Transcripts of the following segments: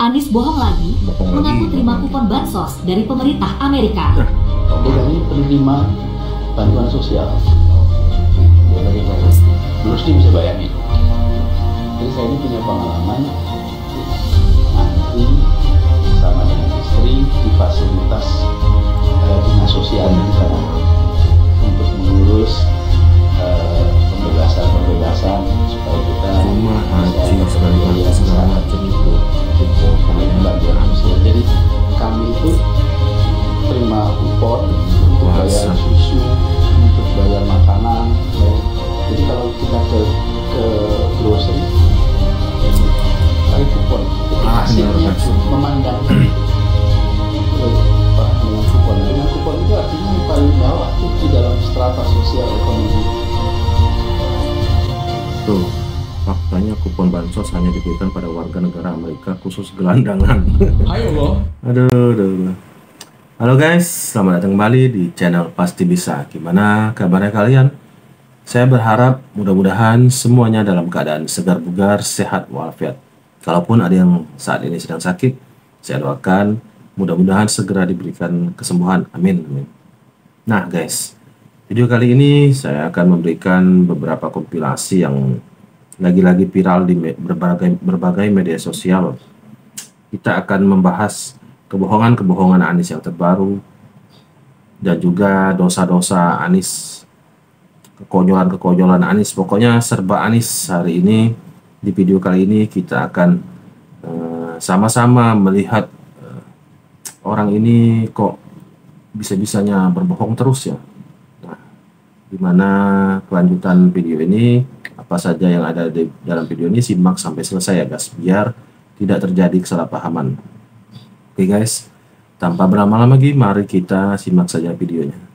Anies bohong lagi, mengaku terima kupon bansos dari pemerintah Amerika. Dia ini penerima bantuan sosial. Terus dia bisa bayangin. Jadi saya ini punya pengalaman antri sama dengan istri di fasilitas dinas sosial di sana untuk mengurus pembebasan supaya kita bisa membayar segala macam itu bantuan sosial. Jadi kami itu terima kupon untuk bayar susu, untuk bayar makanan. Jadi kalau kita ke grocery, tarik kupon. Hasilnya memandang dengan kupon. Dengan kupon itu artinya yang paling bawah itu di dalam strata sosial ekonomi. Tuh, faktanya kupon bansos hanya diberikan pada warga negara Amerika khusus gelandangan. Ayo loh. Aduh. Halo guys, selamat datang kembali di channel Pasti Bisa. Gimana kabarnya kalian? Saya berharap mudah-mudahan semuanya dalam keadaan segar bugar, sehat walafiat. Kalaupun ada yang saat ini sedang sakit, saya doakan mudah-mudahan segera diberikan kesembuhan. Amin. Nah guys, video kali ini saya akan memberikan beberapa kompilasi yang lagi-lagi viral di berbagai media sosial. Kita akan membahas kebohongan-kebohongan Anies yang terbaru dan juga dosa-dosa Anies, kekonyolan-kekonyolan Anies. Pokoknya serba Anies hari ini. Di video kali ini kita akan sama-sama melihat orang ini kok bisa-bisanya berbohong terus ya. Nah, gimana kelanjutan video ini, apa saja yang ada di dalam video ini, simak sampai selesai ya guys, biar tidak terjadi kesalahpahaman. Oke guys, tanpa berlama-lama lagi, mari kita simak saja videonya.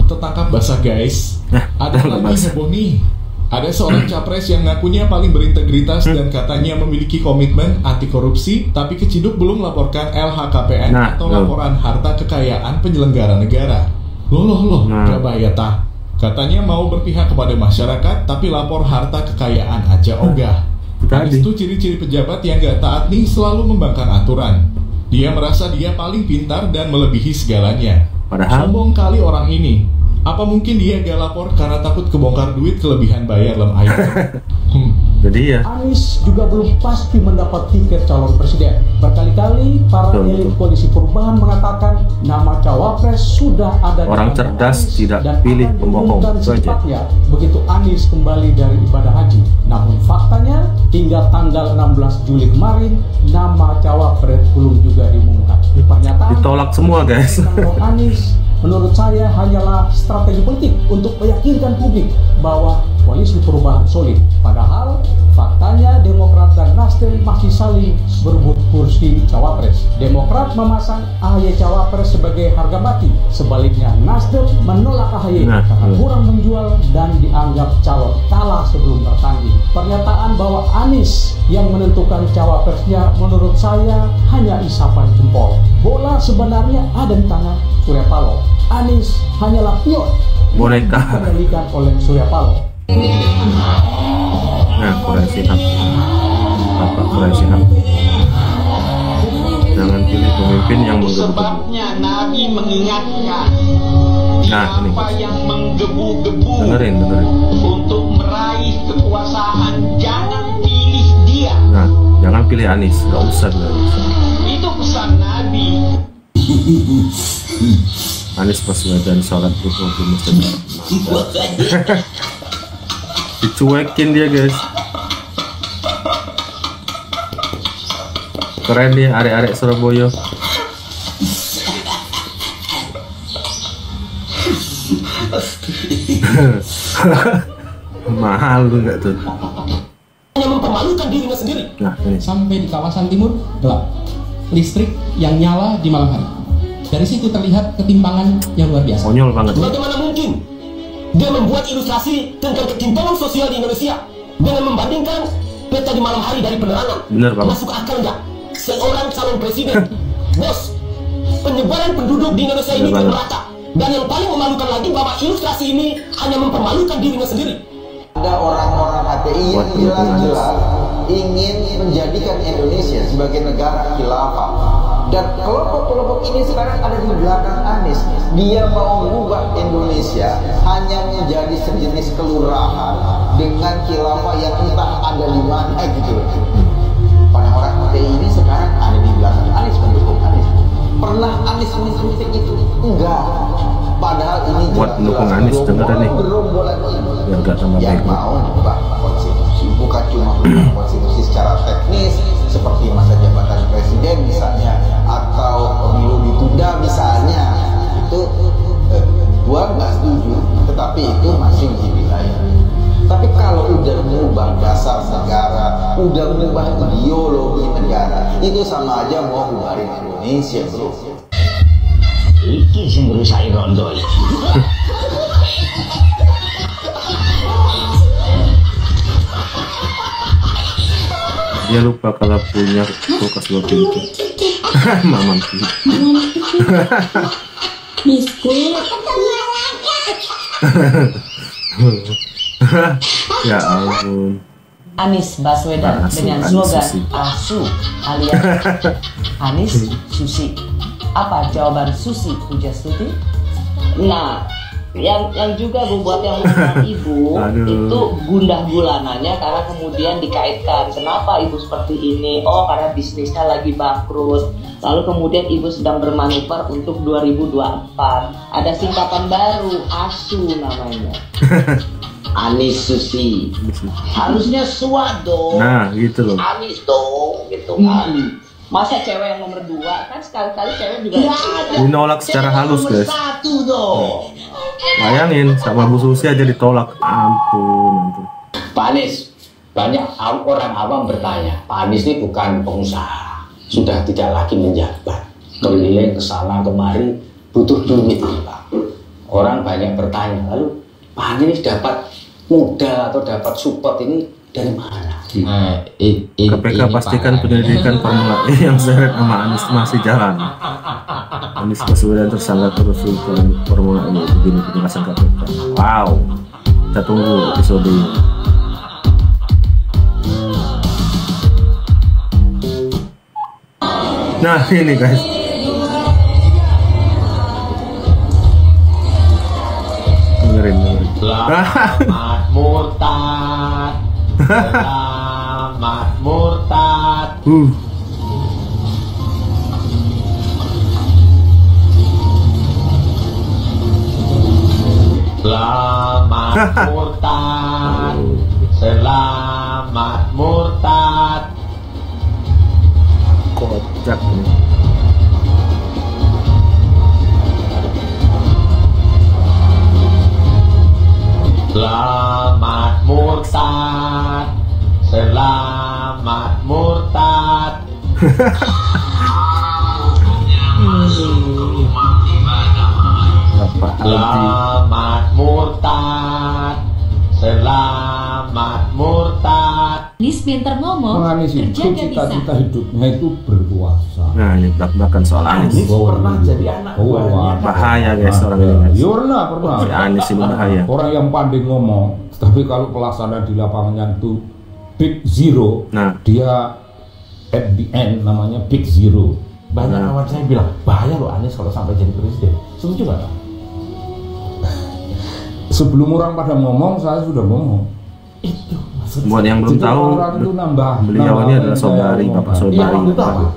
Tertangkap basah guys. Ada lagi heboh nih. Ada seorang capres yang ngakunya paling berintegritas dan katanya memiliki komitmen anti korupsi, tapi keciduk belum melaporkan LHKPN atau laporan harta kekayaan penyelenggara negara. Loh, gak bahaya tah. Katanya mau berpihak kepada masyarakat, tapi lapor harta kekayaan aja ogah. Anies itu ciri-ciri pejabat yang gak taat nih, selalu membangkang aturan. Dia merasa dia paling pintar dan melebihi segalanya. Padahal sombong kali orang ini. Apa mungkin dia gak lapor karena takut kebongkar duit kelebihan bayar lem ayam? Jadi ya, Anies juga belum pasti mendapat tiket calon presiden. Berkali-kali para elit koalisi perubahan mengatakan nama cawapres sudah ada. Orang cerdas tidak pilih pembohong. Secepatnya begitu Anies kembali dari ibadah haji. Namun faktanya hingga tanggal 16 Juli kemarin nama cawapres belum juga diumumkan. Pernyataan ditolak semua guys. Anies menurut saya hanyalah strategi politik untuk meyakinkan publik bahwa koalisi perubahan solid. Padahal faktanya Demokrat dan Nasdem masih saling berebut kursi cawapres. Demokrat memasang AHY cawapres sebagai harga mati. Sebaliknya Nasdem menolak AHY karena kurang menjual dan dianggap calon kalah sebelum bertanding. Pernyataan bahwa Anies yang menentukan cawapresnya menurut saya hanya isapan jempol. Bola sebenarnya ada di tangan Surya Paloh. Anies hanyalah pion boneka dikendalikan oleh Surya Paloh. Nah, koreksi hak. Apa koreksi hak? Jangan pilih pemimpin yang menggebu-gebu. Sebabnya Nabi mengingatkan ini yang menggebu-gebu dengerin untuk meraih kekuasaan, jangan pilih dia. Nah, jangan pilih Anies, gak usah Itu pesan Nabi. Anies Baswedan sholat zuhur di masjid. Dicuekin dia guys. Keren dia arek-arek Surabaya. Mahal tuh nggak tuh? Hanya mempermalukan dirinya sendiri. Nah, ini. Sampai di kawasan timur gelap, listrik yang nyala di malam hari. Dari situ terlihat ketimpangan yang luar biasa. Konyol banget. Bagaimana mungkin dia membuat ilustrasi tentang ketimpangan sosial di Indonesia dengan membandingkan peta di malam hari dari penerangan. Bener, Bang. Masuk akal nggak? Seorang calon presiden, bos, penyebaran penduduk di Indonesia ini belum merata. Dan yang paling memalukan lagi bahwa ilustrasi ini hanya mempermalukan dirinya sendiri. Ada orang-orang HTI yang jelas-jelas ingin menjadikan Indonesia sebagai negara khilafah. Dan kelompok-kelompok ini sekarang ada di belakang Anies. Dia mau mengubah Indonesia hanya menjadi sejenis kelurahan dengan khilafah yang entah ada di mana gitu. Orang-orang HTI ini sekarang ada di belakang Anies, pendukung Anies. Pernah Anies mengkritik itu? Enggak. Padahal ini buat pendukung Anies dengerin nih. Biar gak tambah yang baik. mau mengubah konstitusi, bukan cuma mengubah konstitusi secara teknis seperti masa jabatan presiden misalnya, atau pemilu ditunda misalnya. Itu gua nggak setuju, tetapi itu masih di wilayah. Tapi kalau udah mengubah dasar negara, udah mengubah ideologi negara, itu sama aja mau bubarin Indonesia, bro. Iki sing ngerusak rondo. Dia lupa kalau punya kulkas 2 pintu. Mamam. Biskuit. Ya ampun. Anies Baswedan dengan slogan ASU alias Anies Susi. Apa jawaban Susi Pujastuti? Nah, yang juga membuat yang mengenal ibu itu gundah gulananya karena kemudian dikaitkan kenapa ibu seperti ini. Oh, karena bisnisnya lagi bangkrut. Lalu kemudian ibu sedang bermanuver untuk 2024. Ada singkatan baru, ASU namanya. Anies Susi. Harusnya Suat dong. Nah, gitu loh. Anies dong, gitu kan. Masa cewek yang nomor 2 kan sekali-kali cewek juga dinolak secara halus, guys. 1 dong. Bayangin sama Bu Susi aja ditolak. Ampun. Pak Anies, banyak orang awam bertanya, Pak Anies ini bukan pengusaha, sudah tidak lagi menjabat, keliling ke sana kemari, butuh duit, Pak. Orang banyak bertanya, lalu Pak Anies dapat modal atau dapat support ini dari mana? Nah, KPK pastikan penyelidikan Formula E yang seret sama Anies masih jalan. Anies Baswedan tersangka korupsi Formula E, begini penjelasan KPK. Wow, kita tunggu episode ini. Nah ini guys, dengerin. Selamat murtad. Selamat murtad. Selamat murtad. Selamat murtad. Kocak nih. Selamat murtad. Selamat murtad. Selamat murtad. Selamat murtad. Anies pinter ngomong, Anies itu cita-cita hidupnya itu berkuasa. Nah ini belak-belakan soal Anies. Pernah jadi anak buahnya. Bahaya guys orang ini. Ya pernah. Si Anies ini bahaya. Orang yang pandai ngomong, tapi kalau pelaksanaan di lapangannya itu big zero. Nah, dia at the end namanya big zero. Banyak kawan saya bilang bahaya loh Anies kalau sampai jadi presiden. Setuju nggak? Sebelum orang pada ngomong, saya sudah ngomong. Itu buat yang belum tahu, beliau ini adalah saudari, bapak saudari,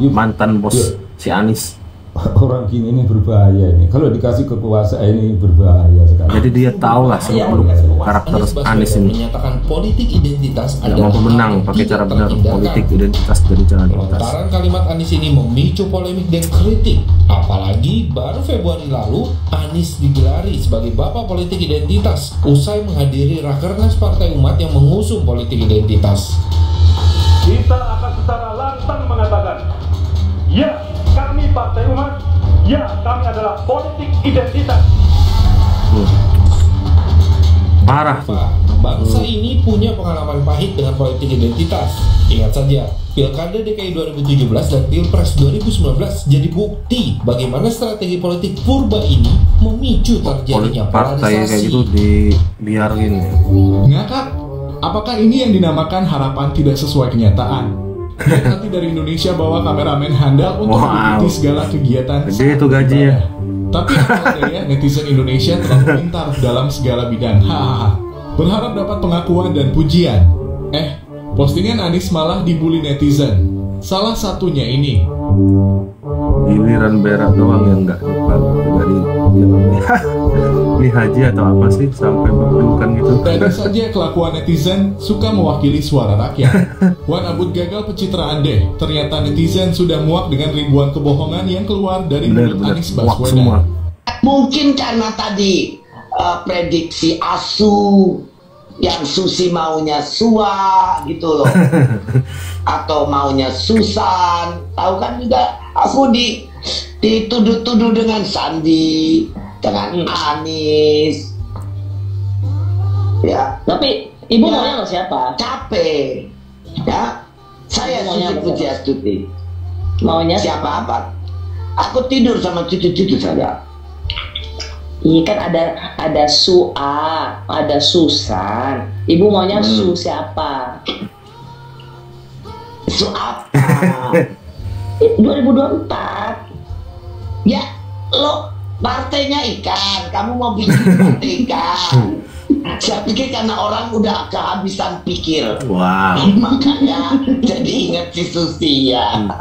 mantan bos si Anies. Orang gini ini berbahaya ini. Kalau dikasih kekuasaan ini berbahaya sekali. Jadi dia tahu lah seluk karakter Anies ini. Menyatakan politik identitas tidak mampu menang pakai cara benar. Politik identitas dari jalan pintas. Lontaran kalimat Anies ini memicu polemik dan kritik. Apalagi baru Februari lalu Anies digelari sebagai bapak politik identitas usai menghadiri Rakernas Partai Umat yang mengusung politik identitas. Kita akan secara lantang mengatakan, ya, kami Partai Umat, ya, kami adalah politik identitas. Parah tuh. bangsa ini punya pengalaman pahit dengan politik identitas. Ingat saja, Pilkada DKI 2017 dan Pilpres 2019 jadi bukti bagaimana strategi politik purba ini memicu terjadinya partai kayak gitu dibiarin. Ngakak, apakah ini yang dinamakan harapan tidak sesuai kenyataan? Lihat nanti dari Indonesia bawa kameramen handal untuk mengikuti segala kegiatan. Gede itu gajinya. Tapi apa daya netizen Indonesia terlalu pintar dalam segala bidang. Hahaha. Berharap dapat pengakuan dan pujian. Postingan Anies malah dibully netizen. Salah satunya ini. Giliran berak doang yang nggak dari ini haji atau apa sih sampai berdukan gitu. Tadi saja kelakuan netizen suka mewakili suara rakyat. Wan Abud gagal pencitraan deh. Ternyata netizen sudah muak dengan ribuan kebohongan yang keluar dari mulut Anies Baswedan. Mungkin karena tadi prediksi Asu yang Susi maunya Sua gitu loh, atau maunya Susan. Tahu kan juga aku dituduh-tuduh dengan Sandi, dengan Anies. Ya, tapi ibu maunya siapa? Capek. Ya, saya Susi Pujiastuti. Maunya siapa apa? Aku tidur sama cucu-cucu saya. Iya kan ada Sua, ada Susan. Ibu maunya Su siapa? Su apa? 2024. Ya, lo partainya ikan. Kamu mau bikin partai ikan. Saya pikir karena orang udah kehabisan pikir. Wow. Makanya jadi ingat si Susi ya.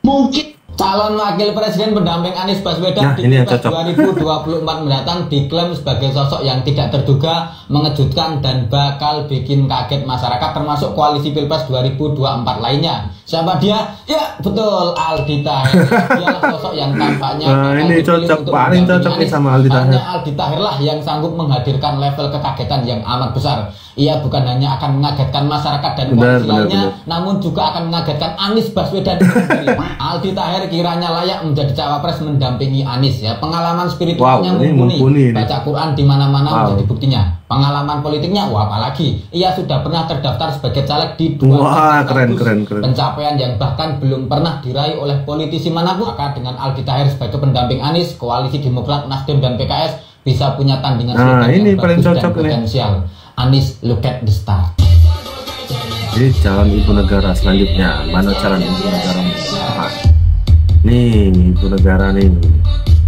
Mungkin calon wakil presiden pendamping Anies Baswedan di Pilpres 2024 mendatang diklaim sebagai sosok yang tidak terduga, mengejutkan dan bakal bikin kaget masyarakat termasuk koalisi Pilpres 2024 lainnya. Siapa dia? Ya betul, Aldi Taher. Dialah sosok yang tampaknya ini cocok, paling cocok nih sama Aldi Taher. Hanya Aldi Taher lah yang sanggup menghadirkan level kekagetan yang amat besar. Ia bukan hanya akan mengagetkan masyarakat dan koalisi lainnya, namun juga akan mengagetkan Anies Baswedan sendiri. Aldi Taher kiranya layak menjadi cawapres mendampingi Anies ya. Pengalaman spiritualnya mumpuni, baca Quran di mana-mana menjadi buktinya. Pengalaman politiknya, apalagi ia sudah pernah terdaftar sebagai caleg di 2 keren. Pencapaian yang bahkan belum pernah diraih oleh politisi manapun. Maka dengan Aldi Taher sebagai pendamping Anies, koalisi Demokrat, Nasdem dan PKS bisa punya tandingan ini yang paling bagus cocok dan potensial. Anies, look at the star. Jadi calon ibu negara selanjutnya, mana calon ibu negara? Nih, ibu negara nih,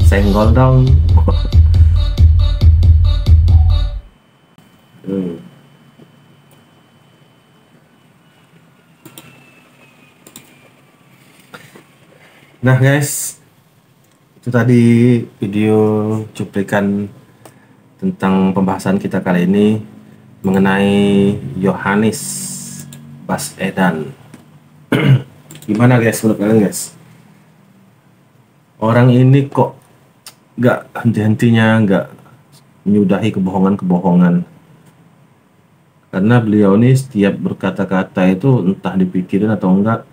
senggol dong. Nah guys, itu tadi video cuplikan tentang pembahasan kita kali ini mengenai Yohanis Baswedan. Gimana guys menurut kalian guys? Orang ini kok gak henti-hentinya gak menyudahi kebohongan-kebohongan. Karena beliau ini setiap berkata-kata itu entah dipikirin atau enggak,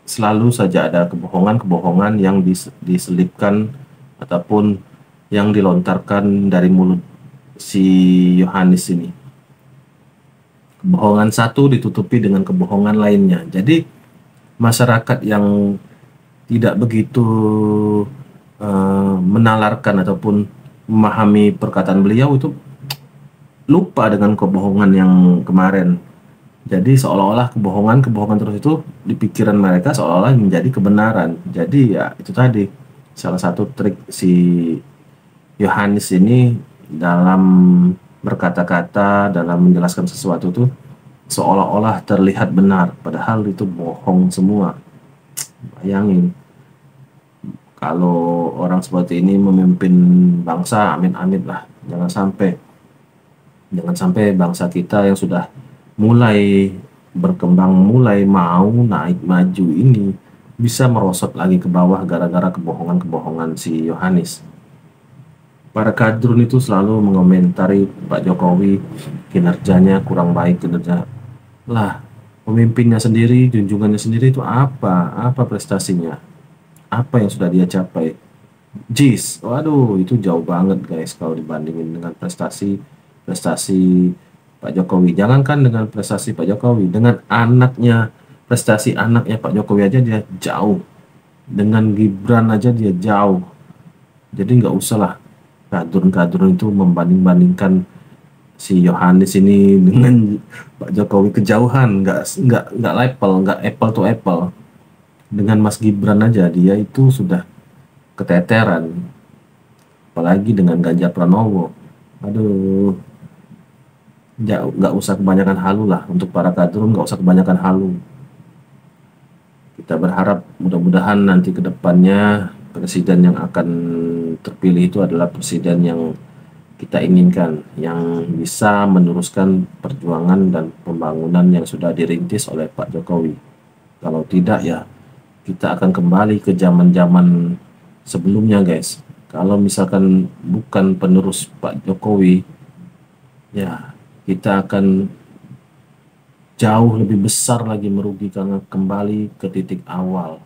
selalu saja ada kebohongan-kebohongan yang diselipkan ataupun yang dilontarkan dari mulut si Yohanis ini. Kebohongan satu ditutupi dengan kebohongan lainnya. Jadi masyarakat yang tidak begitu menalarkan ataupun memahami perkataan beliau itu lupa dengan kebohongan yang kemarin. Jadi seolah-olah kebohongan terus itu di pikiran mereka seolah-olah menjadi kebenaran. Jadi ya itu tadi salah satu trik si Yohanis ini dalam berkata-kata, dalam menjelaskan sesuatu tuh seolah-olah terlihat benar, padahal itu bohong semua. Bayangin kalau orang seperti ini memimpin bangsa, amit-amit lah, jangan sampai bangsa kita yang sudah mulai berkembang, mulai mau naik maju ini bisa merosot lagi ke bawah gara-gara kebohongan-kebohongan si Yohanis. Para kadrun itu selalu mengomentari Pak Jokowi, kinerjanya kurang baik, kinerja lah, pemimpinnya sendiri, junjungannya sendiri itu apa prestasinya, apa yang sudah dia capai. Waduh, itu jauh banget guys kalau dibandingin dengan prestasi prestasi Pak Jokowi. Jangankan dengan prestasi Pak Jokowi, dengan anaknya, prestasi anaknya Pak Jokowi aja dia jauh. Dengan Gibran aja dia jauh. Jadi nggak usah lah kadrun-kadrun itu membanding-bandingkan si Yohanes ini dengan Pak Jokowi, kejauhan, nggak level, nggak apple to apple. Dengan Mas Gibran aja dia itu sudah keteteran, apalagi dengan Ganjar Pranowo. Aduh, nggak usah kebanyakan halu lah, untuk para kadrun nggak usah kebanyakan halu. Kita berharap mudah-mudahan nanti ke depannya presiden yang akan terpilih itu adalah presiden yang kita inginkan, yang bisa meneruskan perjuangan dan pembangunan yang sudah dirintis oleh Pak Jokowi. Kalau tidak ya kita akan kembali ke zaman-zaman sebelumnya guys. Kalau misalkan bukan penerus Pak Jokowi, ya kita akan jauh lebih besar lagi merugi karena kembali ke titik awal.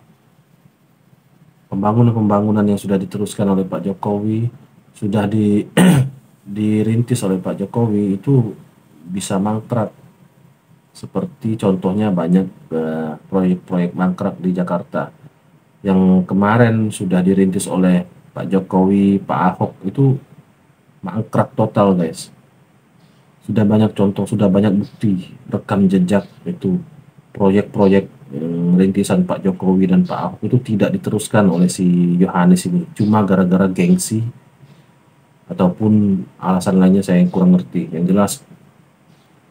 Pembangunan-pembangunan yang sudah diteruskan oleh Pak Jokowi, sudah dirintis oleh Pak Jokowi itu bisa mangkrak. Seperti contohnya banyak proyek-proyek mangkrak di Jakarta yang kemarin sudah dirintis oleh Pak Jokowi, Pak Ahok, itu mangkrak total guys. Sudah banyak contoh, sudah banyak bukti rekam jejak itu proyek-proyek rintisan Pak Jokowi dan Pak Ahok itu tidak diteruskan oleh si Yohanes ini, cuma gara-gara gengsi ataupun alasan lainnya saya kurang ngerti. Yang jelas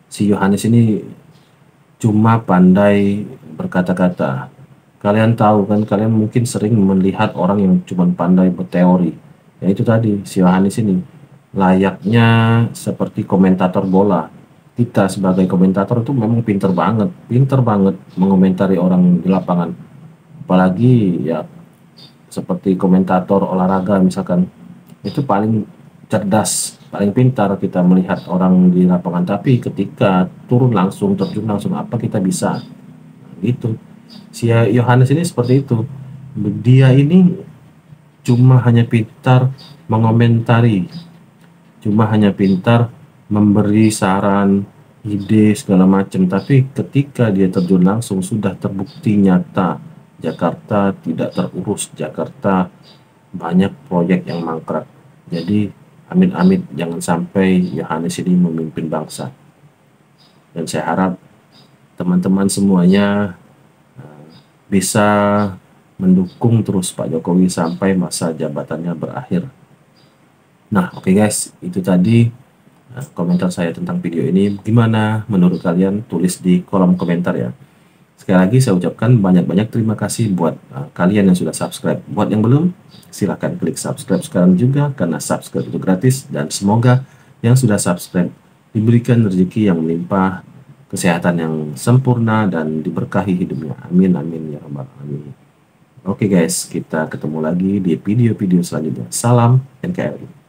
si Yohanes ini cuma pandai berkata-kata. Kalian tahu kan, kalian mungkin sering melihat orang yang cuma pandai berteori. Ya itu tadi, si Yohanes ini layaknya seperti komentator bola. Kita sebagai komentator itu memang pinter banget mengomentari orang di lapangan. Apalagi ya seperti komentator olahraga misalkan, itu paling cerdas, paling pintar kita melihat orang di lapangan. Tapi ketika turun langsung, terjun langsung, apa kita bisa? Gitu. Si Yohanes ini seperti itu. Dia ini cuma hanya pintar mengomentari, cuma hanya pintar memberi saran, ide segala macam. Tapi ketika dia terjun langsung sudah terbukti nyata Jakarta tidak terurus, Jakarta banyak proyek yang mangkrak. Jadi amit-amit jangan sampai Yohanes ini memimpin bangsa. Dan saya harap teman-teman semuanya bisa mendukung terus Pak Jokowi sampai masa jabatannya berakhir. Nah, oke guys, itu tadi komentar saya tentang video ini. Gimana menurut kalian? Tulis di kolom komentar ya. Sekali lagi saya ucapkan banyak-banyak terima kasih buat kalian yang sudah subscribe. Buat yang belum, silahkan klik subscribe sekarang juga, karena subscribe itu gratis. Dan semoga yang sudah subscribe diberikan rezeki yang melimpah, kesehatan yang sempurna, dan diberkahi hidupnya. Amin, amin, ya rabbal alamin. Oke guys, kita ketemu lagi di video-video selanjutnya. Salam NKRI.